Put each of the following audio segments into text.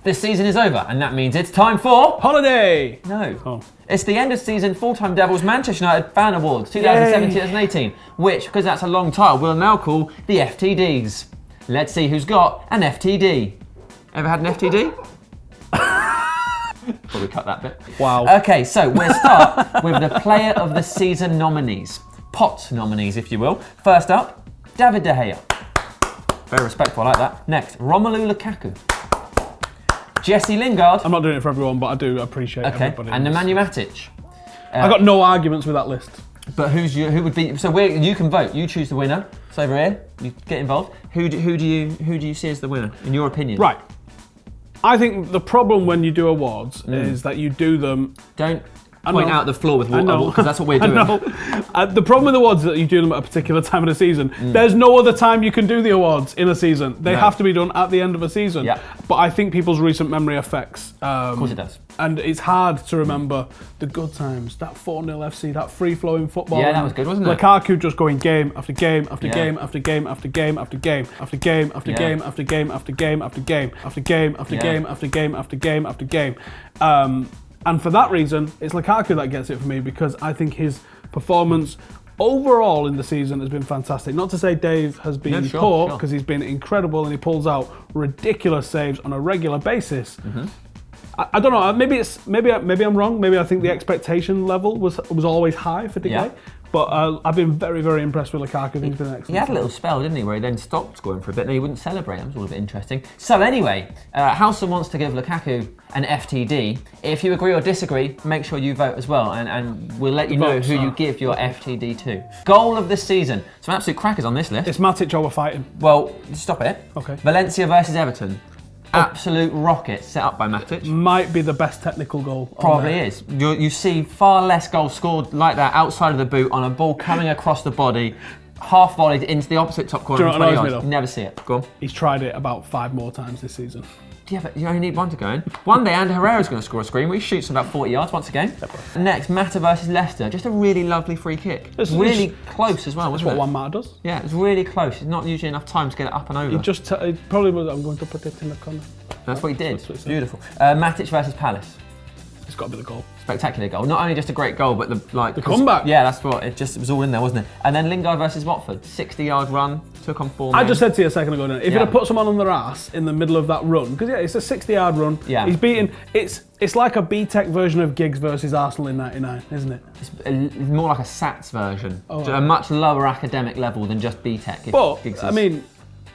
This season is over, and that means it's time for... Holiday! No. Oh. It's the end of season Full-Time Devils Manchester United Fan Awards 2017-2018, which, because that's a long title, we'll now call the FTDs. Let's see who's got an FTD. Ever had an FTD? Probably cut that bit. Wow. Okay, so we'll start with the Player of the Season nominees. POT nominees, if you will. First up, David De Gea. Very respectful, I like that. Next, Romelu Lukaku. Jesse Lingard. I'm not doing it for everyone, but I do appreciate everybody. And Nemanja Matic. I got no arguments with that list. But who would be? So you can vote. You choose the winner. It's over here. You get involved. Who do you see as the winner in your opinion? Right. I think the problem when you do awards is that you do them. Don't point out the floor with water because that's what we're doing. I know. The problem with awards is that you do them at a particular time of the season. There's no other time you can do the awards in a season. They have to be done at the end of a season. Yeah. But I think people's recent memory affects. Of course it does. And it's hard to remember the good times, that 4-0 FC, that free-flowing football. Yeah, that was good, wasn't it? Lukaku just going game after game after game after game after game after game after game after game after game after game after game after game after game after game after game after game. And for that reason, it's Lukaku that gets it for me because I think his performance overall in the season has been fantastic. Not to say Dave has been poor, because he's been incredible and he pulls out ridiculous saves on a regular basis. I don't know. Maybe I'm wrong. Maybe I think the expectation level was always high for De Gea. Yeah. But I've been very, very impressed with Lukaku. I think he's been excellent. He had a little spell, didn't he, where he then stopped scoring for a bit and he wouldn't celebrate. That was all a bit interesting. So anyway, Howson wants to give Lukaku an FTD. If you agree or disagree, make sure you vote as well, and we'll let you know who you give your FTD to. Goal of the season. Some absolute crackers on this list. It's Matic over fighting. Well, stop it. Okay. Valencia versus Everton. Absolute rocket set up by Matic. Might be the best technical goal. Probably is. You see far less goals scored like that outside of the boot on a ball coming across the body, half volleyed into the opposite top corner. Do you know what annoys me though? You never see it. Go on. He's tried it about 5 more times this season. Yeah, but you only need one to go in. One day, Ander Herrera's going to score a screen where he shoots from about 40 yards once again. Next, Mata versus Leicester. Just a really lovely free kick. It's really close as well, wasn't it? That's what one Mata does. Yeah, it's really close. It's not usually enough time to get it up and over. He probably was, I'm going to put it in the corner. That's what he did. Beautiful. Matic versus Palace. It's got to be the goal. Spectacular goal. Not only just a great goal, but the comeback. Yeah, that's what it was all in there, wasn't it? And then Lingard versus Watford, 60-yard run, took on 4 men. I just said to you a second ago, if you'd have put someone on their ass in the middle of that run, because it's a 60-yard run. Yeah. He's beaten. It's like a B-Tech version of Giggs versus Arsenal in '99, isn't it? It's more like a SATS version, a much lower academic level than just B-Tech. But I mean,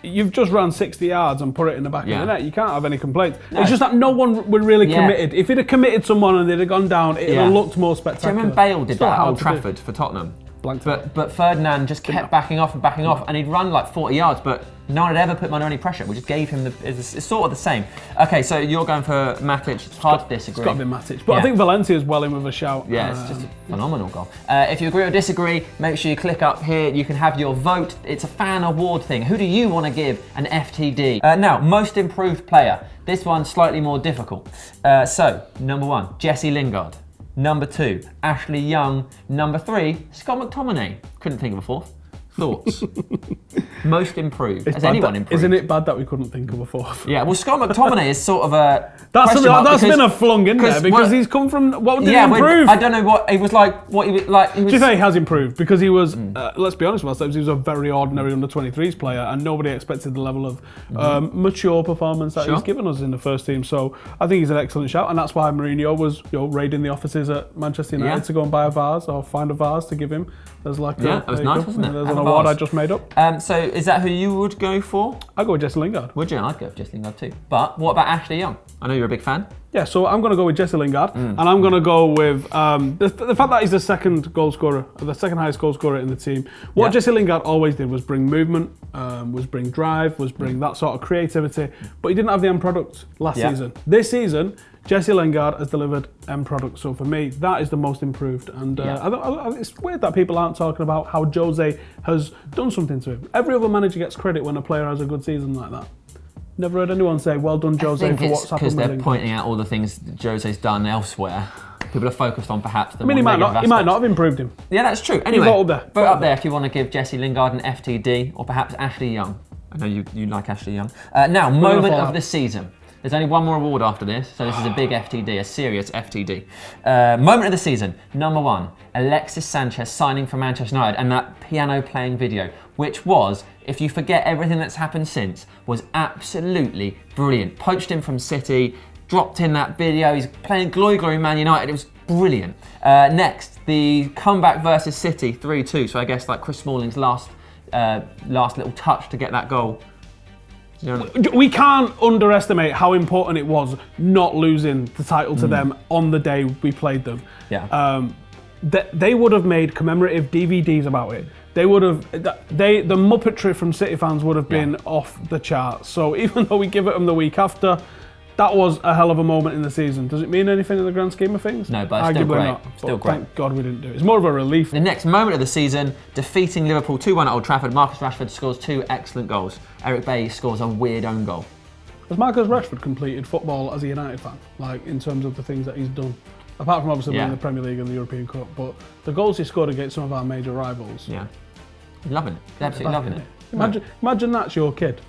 you've just run 60 yards and put it in the back of the net. You can't have any complaints. No. It's just that no one were really committed. If he'd have committed someone and they'd have gone down, it would have looked more spectacular. Do you remember Bale did that at Old Trafford for Tottenham? But Ferdinand just kept backing off, and he'd run like 40 yards, but no one had ever put him under any pressure. We just gave him it's sort of the same. Okay, so you're going for Matic. It's hard to disagree. It's got to be Matic, but I think Valencia's well in with a shout. Yeah, it's just a phenomenal goal. If you agree or disagree, make sure you click up here. You can have your vote. It's a fan award thing. Who do you want to give an FTD? Now, most improved player. This one's slightly more difficult. So, number 1, Jesse Lingard. Number 2, Ashley Young. Number 3, Scott McTominay. Couldn't think of a fourth. Thoughts? Most improved. Has anyone improved? Isn't it bad that we couldn't think of a fourth? Yeah, well, Scott McTominay is sort of a That's been a flung in there because he's come from... What did he improve? I don't know what he was like. Do you think he has improved? Because he was, let's be honest with ourselves, he was a very ordinary under-23s player and nobody expected the level of mature performance that he's given us in the first team. So I think he's an excellent shout, and that's why Mourinho was raiding the offices at Manchester United to go and buy a vase or find a vase to give him. There's that was nice, wasn't it? There's an award I just made up. So is that who you would go for? I'd go with Jesse Lingard. Would you? I'd go with Jesse Lingard too. But what about Ashley Young? I know you're a big fan. Yeah, so I'm going to go with Jesse Lingard, and I'm going to go with the fact that he's the second goal scorer, the second highest goal scorer in the team. What Jesse Lingard always did was bring movement, was bring drive, was bring that sort of creativity, but he didn't have the end product last season. This season, Jesse Lingard has delivered end product, so for me, that is the most improved. And it's weird that people aren't talking about how Jose has done something to him. Every other manager gets credit when a player has a good season like that. Never heard anyone say, well done, Jose, for what's happened with because they're pointing out all the things that Jose's done elsewhere. People are focused on perhaps the he might not have improved him. Yeah, that's true. Anyway, vote up there if you want to give Jesse Lingard an FTD or perhaps Ashley Young. I know you like Ashley Young. Now, moment of the season. There's only one more award after this, so this is a big FTD, a serious FTD. Moment of the season, number 1, Alexis Sanchez signing for Manchester United, and that piano playing video, which was, if you forget everything that's happened since, was absolutely brilliant. Poached him from City, dropped in that video, he's playing glory Man United, it was brilliant. Next, the comeback versus City, 3-2, so I guess like Chris Smalling's last little touch to get that goal. We can't underestimate how important it was not losing the title to them on the day we played them. Yeah. They would have made commemorative DVDs about it. They would have, the muppetry from City fans would have been off the charts. So even though we give it them the week after, that was a hell of a moment in the season. Does it mean anything in the grand scheme of things? No, but it's still great. Not. Still but great. Thank God we didn't do it. It's more of a relief. The next moment of the season, defeating Liverpool 2-1 at Old Trafford. Marcus Rashford scores 2 excellent goals. Eric Bailly scores a weird own goal. Has Marcus Rashford completed football as a United fan? Like, in terms of the things that he's done? Apart from obviously winning the Premier League and the European Cup, but the goals he scored against some of our major rivals. Yeah. He's loving it. He's absolutely loving it. Imagine that's your kid.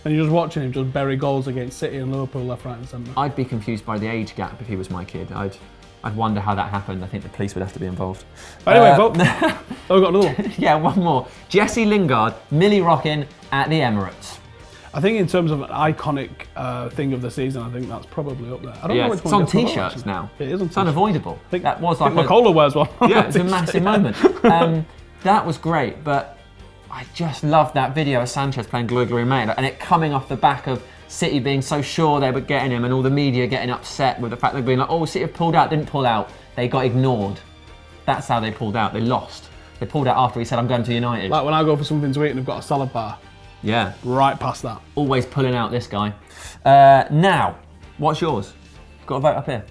And you're just watching him just bury goals against City and Liverpool left, right and centre. I'd be confused by the age gap if he was my kid. I'd wonder how that happened. I think the police would have to be involved. Anyway, we've got another one. Yeah, one more. Jesse Lingard, Millie rocking at the Emirates. I think in terms of an iconic thing of the season, I think that's probably up there. I don't know which it's one on T-shirts now. It is on It's unavoidable. I think that was like Macola wears one. Yeah, it's a massive moment. That was great, but I just loved that video of Sanchez playing Glory Man, and it coming off the back of City being so sure they were getting him, and all the media getting upset with the fact they're being like, oh, City have pulled out, didn't pull out. They got ignored. That's how they pulled out. They lost. They pulled out after he said, I'm going to United. Like when I go for something to eat and I've got a salad bar. Yeah. Right past that. Always pulling out this guy. Now, what's yours? Got a vote up here.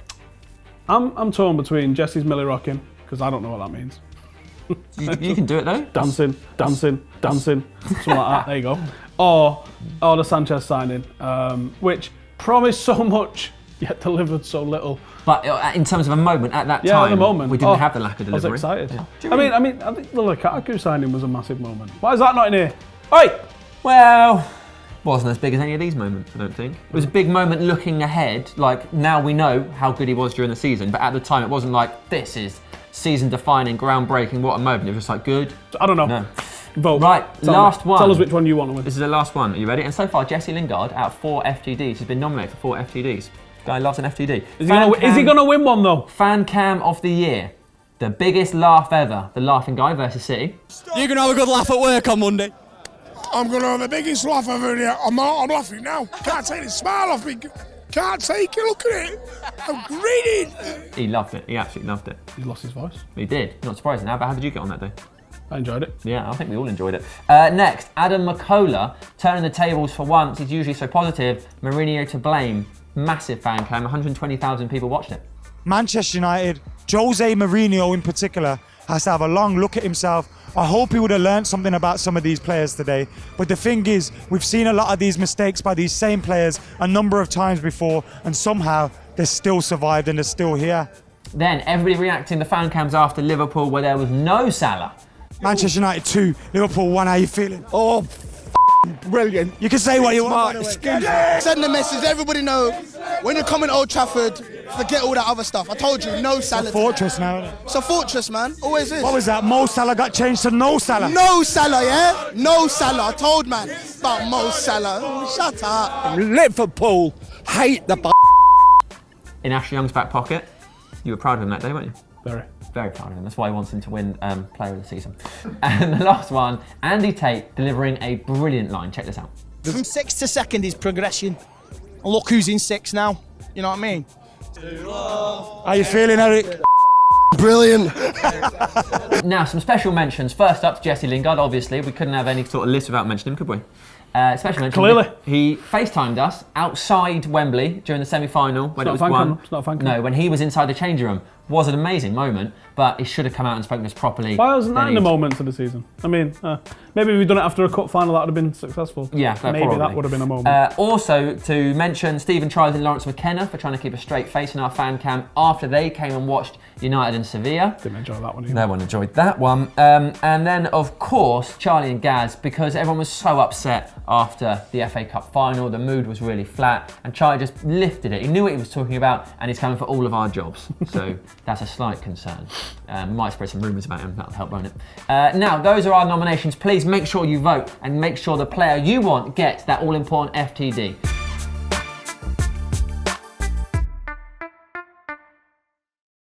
I'm torn between Jesse's Millie rocking, because I don't know what that means. You can do it though. Dancing, something like that. There you go. Or the Sanchez signing, which promised so much yet delivered so little. But in terms of a moment at that time, at the moment, we didn't have the lack of delivery. I was excited. Yeah. I mean, I think the Lukaku signing was a massive moment. Why is that not in here? Oi! Well, wasn't as big as any of these moments, I don't think. It was a big moment looking ahead. Like now we know how good he was during the season, but at the time it wasn't like this is season-defining, groundbreaking, what a moment. It was just like, good. I don't know. No. Vote. Right, last one. Tell us which one you want to win. This is the last one. Are you ready? And so far, Jesse Lingard, out of 4 FTDs, has been nominated for 4 FTDs. Guy loves an FTD. Is he going to win one, though? Fancam of the year. The biggest laugh ever. The laughing guy versus City. You're going to have a good laugh at work on Monday. I'm going to have the biggest laugh ever here. I'm laughing now. Can't take the smile off me. Can't take it, look at it. I'm grinning. He loved it. He absolutely loved it. He lost his voice. He did. Not surprising. How did you get on that day? I enjoyed it. Yeah, I think we all enjoyed it. Next, Adam McCullough, turning the tables for once. He's usually so positive. Mourinho to blame. Massive fan cam. 120,000 people watched it. Manchester United, Jose Mourinho in particular, has to have a long look at himself. I hope he would have learned something about some of these players today. But the thing is, we've seen a lot of these mistakes by these same players a number of times before, and somehow they're still survived and they're still here. Then everybody reacting to fan cams after Liverpool where there was no Salah. Manchester United 2, Liverpool 1, how you feeling? Oh, brilliant. You can say what you want. Send the message, everybody know, when you come in Old Trafford, forget all that other stuff. I told you, no Salah. Fortress now, isn't it? It's a fortress, man. Always is. What was that? Mo Salah got changed to no Salah. No Salah, yeah? No Salah. I told man about Mo Salah. Shut up. Liverpool hate the In Ashley Young's back pocket. You were proud of him that day, weren't you? Very. Very proud of him. That's why he wants him to win Player of the Season. And the last one, Andy Tate delivering a brilliant line. Check this out. From 6th to 2nd is progression. And look who's in 6th now. You know what I mean? How you feeling, Eric? Brilliant. Now, some special mentions. First up, Jesse Lingard, obviously. We couldn't have any sort of list without mentioning him, could we? Special mention. Clearly. He FaceTimed us outside Wembley during the semi-final when it was not a fan won. cam. It's not a fan cam. No, when he was inside the changing room was an amazing moment, but he should have come out and spoken to us properly. Why wasn't that Then in the he- moments of the season? I mean, maybe if we'd done it after a cup final, that would have been successful. Yeah, maybe probably. that would have been a moment. Also, to mention Stephen Trials and Lawrence McKenna for trying to keep a straight face in our fan cam after they came and watched United and Sevilla. Didn't enjoy that one either. No one enjoyed that one. And then, of course, Charlie and Gaz, because everyone was so upset after the FA Cup final. The mood was really flat, and Charlie just lifted it. He knew what he was talking about, and he's coming for all of our jobs. So that's a slight concern. We might spread some rumours about him. That'll help, won't it? Now, those are our nominations. Please make sure you vote and make sure the player you want gets that all-important FTD.